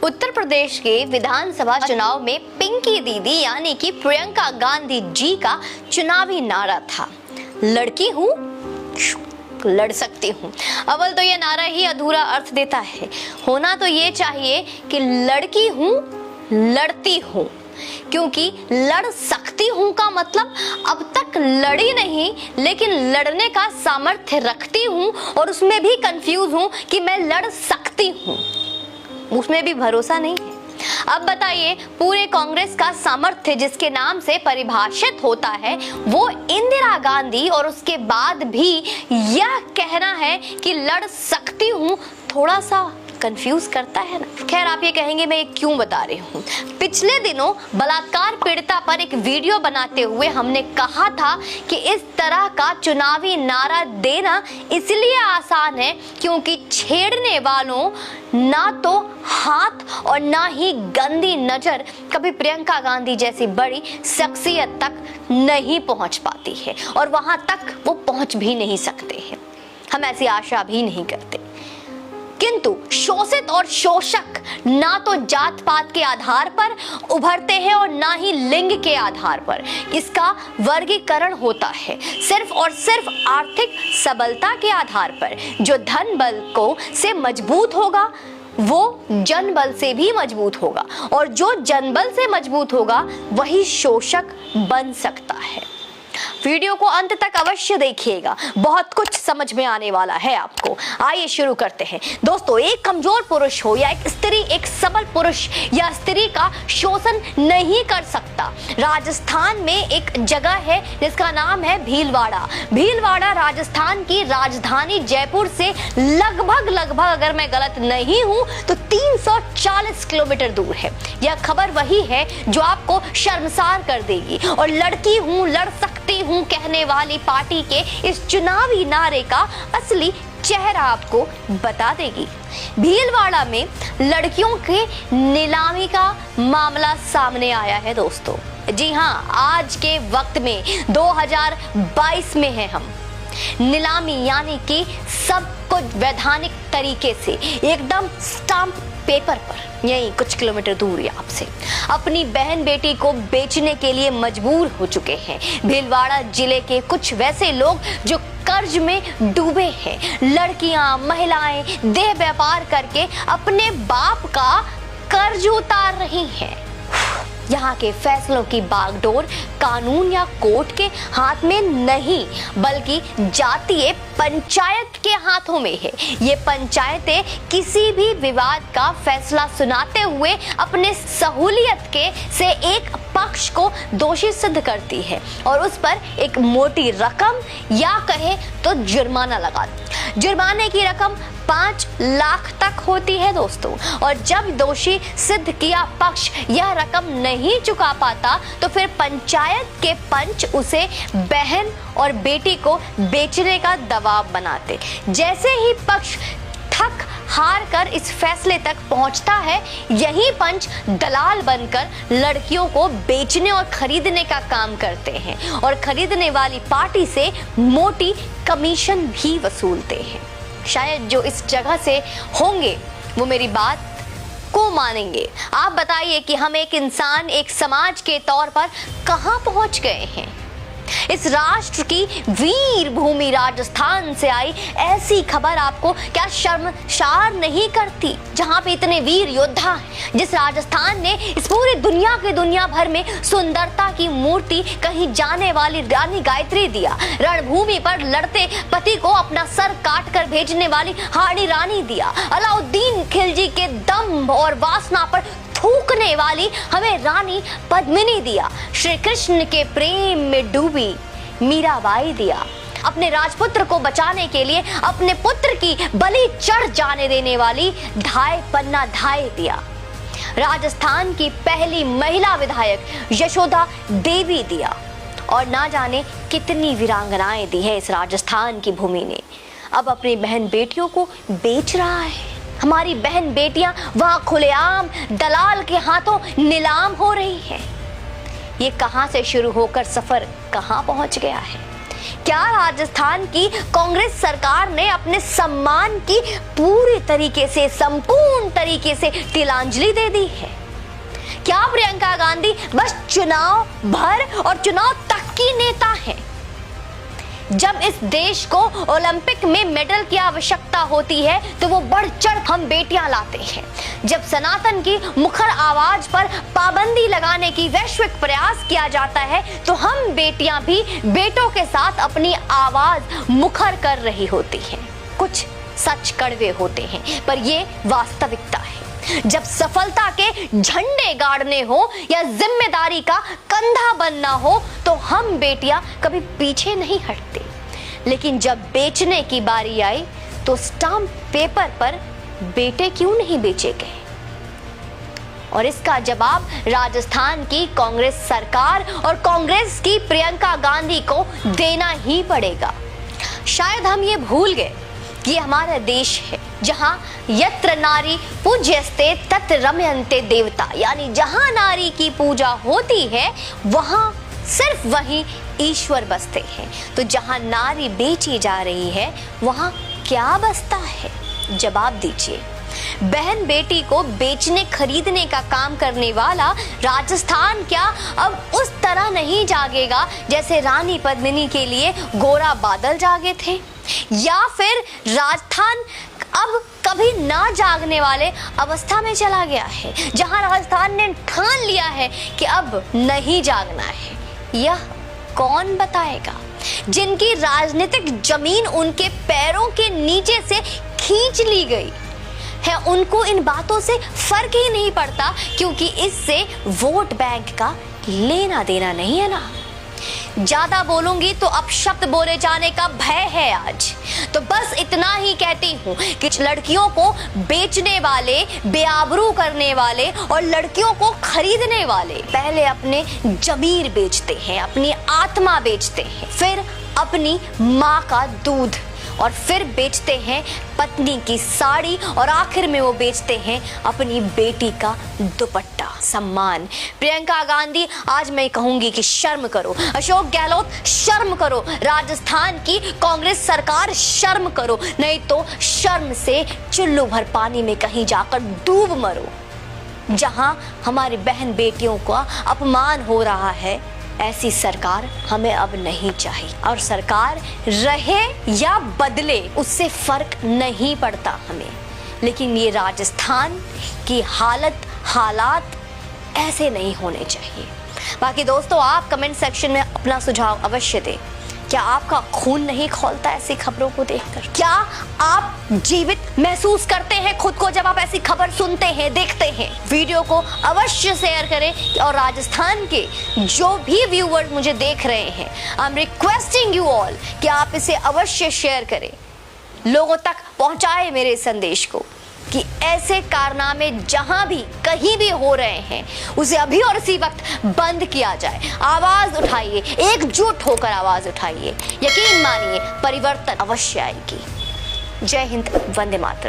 उत्तर प्रदेश के विधानसभा चुनाव में पिंकी दीदी यानी कि प्रियंका गांधी जी का चुनावी नारा था, लड़की हूँ लड़ सकती हूँ। अव्वल तो ये नारा ही अधूरा अर्थ देता है। होना तो ये चाहिए कि लड़की हूँ लड़ती हूँ, क्योंकि लड़ सकती हूँ का मतलब अब तक लड़ी नहीं लेकिन लड़ने का सामर्थ्य रखती हूँ, और उसमें भी कंफ्यूज हूँ कि मैं लड़ सकती हूँ, उसमें भी भरोसा नहीं है। अब बताइए, पूरे कांग्रेस का सामर्थ्य जिसके नाम से परिभाषित होता है वो इंदिरा गांधी, और उसके बाद भी यह कहना है कि लड़ सकती हूँ थोड़ा सा कंफ्यूज करता है ना। खैर, आप ये कहेंगे मैं ये क्यों बता रही हूँ। पिछले दिनों बलात्कार पीड़िता पर एक वीडियो बनाते हुए हमने कहा था कि इस तरह का चुनावी नारा देना इसलिए आसान है क्योंकि छेड़ने वालों ना तो हाथ और ना ही गंदी नजर कभी प्रियंका गांधी जैसी बड़ी शख्सियत तक नहीं पहुंच पाती है, और वहां तक वो पहुंच भी नहीं सकते हैं। हम ऐसी आशा भी नहीं करते। किंतु शोषित और शोषक ना तो जात पात के आधार पर उभरते हैं और ना ही लिंग के आधार पर इसका वर्गीकरण होता है। सिर्फ और सिर्फ आर्थिक सबलता के आधार पर जो धन बल को से मजबूत होगा वो जनबल से भी मजबूत होगा, और जो जनबल से मजबूत होगा वही शोषक बन सकता है। वीडियो को अंत तक अवश्य देखिएगा, बहुत कुछ समझ में आने वाला है आपको। आइए शुरू करते हैं। दोस्तों, एक कमजोर पुरुष हो या एक स्त्री एक सबल पुरुष या स्त्री का शोषण नहीं कर सकता। राजस्थान में एक जगह है जिसका नाम है भीलवाड़ा। भीलवाड़ा राजस्थान की राजधानी जयपुर से लगभग अगर मैं गलत नहीं हूं तो 340 किलोमीटर दूर है। यह खबर वही है जो आपको शर्मसार कर देगी, और लड़की हूं लड़ सकती हूं कहने वाली पार्टी के इस चुनावी नारे का असली चेहरा आपको बता देगी। भीलवाड़ा में लड़कियों के नीलामी का मामला सामने आया है दोस्तों। जी हां, आज के वक्त में 2022 में है हम। नीलामी यानी कि सब कुछ वैधानिक तरीके से एकदम स्टाम्प पेपर पर यहीं कुछ किलोमीटर दूर आपसे अपनी बहन बेटी को बेचने के लिए मजबूर हो चुके हैं भीलवाड़ा जिले के कुछ वैसे लोग जो कर्ज में डूबे हैं। लड़कियां, महिलाएं देह व्यापार करके अपने बाप का कर्ज उतार रही हैं। यहाँ के फैसलों की बागडोर कानून या कोर्ट के हाथ में नहीं बल्कि जातीय पंचायत के हाथों में है। ये पंचायतें किसी भी विवाद का फैसला सुनाते हुए अपने सहूलियत के से एक पक्ष को दोषी सिद्ध करती है और उस पर एक मोटी रकम या कहे तो जुर्माना लगाती। जुर्माने की रकम 5 लाख तक होती है दोस्तों, और जब दोषी सिद्ध किया पक्ष यह रकम नहीं चुका पाता तो फिर पंचायत के पंच उसे बहन और बेटी को बेचने का दबाव बनाते। जैसे ही पक्ष थक हार कर इस फैसले तक पहुंचता है, यही पंच दलाल बनकर लड़कियों को बेचने और खरीदने का काम करते हैं और खरीदने वाली पार्टी से मोटी कमीशन भी वसूलते हैं। शायद जो इस जगह से होंगे वो मेरी बात को मानेंगे। आप बताइए कि हम एक इंसान, एक समाज के तौर पर कहां पहुंच गए हैं। इस राष्ट्र की वीर भूमि राजस्थान से आई ऐसी खबर आपको क्या शर्मसार नहीं करती, जहां पे इतने वीर योद्धा हैं। जिस राजस्थान ने इस पूरी दुनिया भर में सुंदरता की मूर्ति कहीं जाने वाली रानी गायत्री दिया, रणभूमि पर लड़ते पति को अपना सर काट कर भेजने वाली हाड़ी रानी दिया, अलाउद्दीन खिलजी के दम्भ और वासना पर थूकने वाली हमें रानी पद्मिनी दिया, श्री कृष्ण के प्रेम में डूबी मीराबाई दिया, अपने राजपुत्र को बचाने के लिए अपने पुत्र की बलि चढ़ जाने देने वाली धाय पन्ना धाय दिया, राजस्थान की पहली महिला विधायक यशोदा देवी दिया, और ना जाने कितनी वीरांगनाएं दी है इस राजस्थान की भूमि ने। अब अपनी बहन बेटियों को बेच रहा है। हमारी बहन बेटियां वहां खुलेआम दलाल के हाथों नीलाम हो रही हैं। ये कहां से शुरू होकर सफर कहां पहुंच गया है। क्या राजस्थान की कांग्रेस सरकार ने अपने सम्मान की पूरी तरीके से, संपूर्ण तरीके से तिलांजलि दे दी है? क्या प्रियंका गांधी बस चुनाव भर और चुनाव तक की नेता है? जब इस देश को ओलंपिक में मेडल की आवश्यकता होती है तो वो बढ़ चढ़ हम बेटियां लाते हैं। जब सनातन की मुखर आवाज पर पाबंदी लगाने की वैश्विक प्रयास किया जाता है तो हम बेटियां भी बेटों के साथ अपनी आवाज मुखर कर रही होती हैं। कुछ सच कड़वे होते हैं पर ये वास्तविकता है। जब सफलता के झंडे गाड़ने हो या जिम्मेदारी का कंधा बनना हो तो हम बेटियां कभी पीछे नहीं हटते, लेकिन जब बेचने की बारी आई तो स्टाम्प पेपर पर बेटे क्यों नहीं बेचे गए? और इसका जवाब राजस्थान की कांग्रेस सरकार और कांग्रेस की प्रियंका गांधी को देना ही पड़ेगा। शायद हम ये भूल गए कि हमारा देश है जहां यत्र नारी पूज्यस्ते तत्र रमयन्ते देवता, यानी जहां नारी की पूजा होती है वहां सिर्फ वहीं ईश्वर बसते हैं। तो जहां नारी बेची जा रही है वहां क्या बसता है? जवाब दीजिए। बहन बेटी को बेचने खरीदने का काम करने वाला राजस्थान क्या अब उस तरह नहीं जागेगा जैसे रानी पद्मिनी के लिए गोरा बादल जागे थे? या फिर राजस्थान अब कभी ना जागने वाले अवस्था में चला गया है जहां राजस्थान ने ठान लिया है कि अब नहीं जागना है? यह कौन बताएगा? जिनकी राजनीतिक जमीन उनके पैरों के नीचे से खींच ली गई है उनको इन बातों से फर्क ही नहीं पड़ता, क्योंकि इससे वोट बैंक का लेना देना नहीं है ना। ज्यादा बोलूंगी तो अपशब्द बोले जाने का भय है आज। तो बस इतना ही कहती हूँ कि लड़कियों को बेचने वाले, बेआबरू करने वाले और लड़कियों को खरीदने वाले पहले अपने जमीर बेचते हैं, अपनी आत्मा बेचते हैं, फिर अपनी माँ का दूध, और फिर बेचते हैं पत्नी की साड़ी, और आखिर में वो बेचते हैं अपनी बेटी का दुपट्टा, सम्मान। प्रियंका गांधी, आज मैं कहूंगी कि शर्म करो। अशोक गहलोत, शर्म करो। राजस्थान की कांग्रेस सरकार, शर्म करो, नहीं तो शर्म से चुल्लू भर पानी में कहीं जाकर डूब मरो। जहां हमारी बहन बेटियों का अपमान हो रहा है, ऐसी सरकार हमें अब नहीं चाहिए। और सरकार रहे या बदले उससे फर्क नहीं पड़ता हमें, लेकिन ये राजस्थान की हालात ऐसे नहीं होने चाहिए। बाकी दोस्तों, आप कमेंट सेक्शन में अपना सुझाव अवश्य दें। क्या आपका खून नहीं खौलता ऐसी खबरों को देखकर? क्या आप जीवित महसूस करते हैं खुद को जब आप ऐसी खबर सुनते हैं, देखते हैं? वीडियो को अवश्य शेयर करें और राजस्थान के जो भी व्यूअर्स मुझे देख रहे हैं, I am requesting you all कि आप इसे अवश्य शेयर करें, लोगों तक पहुंचाए मेरे संदेश को कि ऐसे कारनामे जहां भी कहीं भी हो रहे हैं उसे अभी और इसी वक्त बंद किया जाए। आवाज उठाइए, एकजुट होकर आवाज उठाइए। यकीन मानिए परिवर्तन अवश्य आएगी। जय हिंद, वंदे मातरम।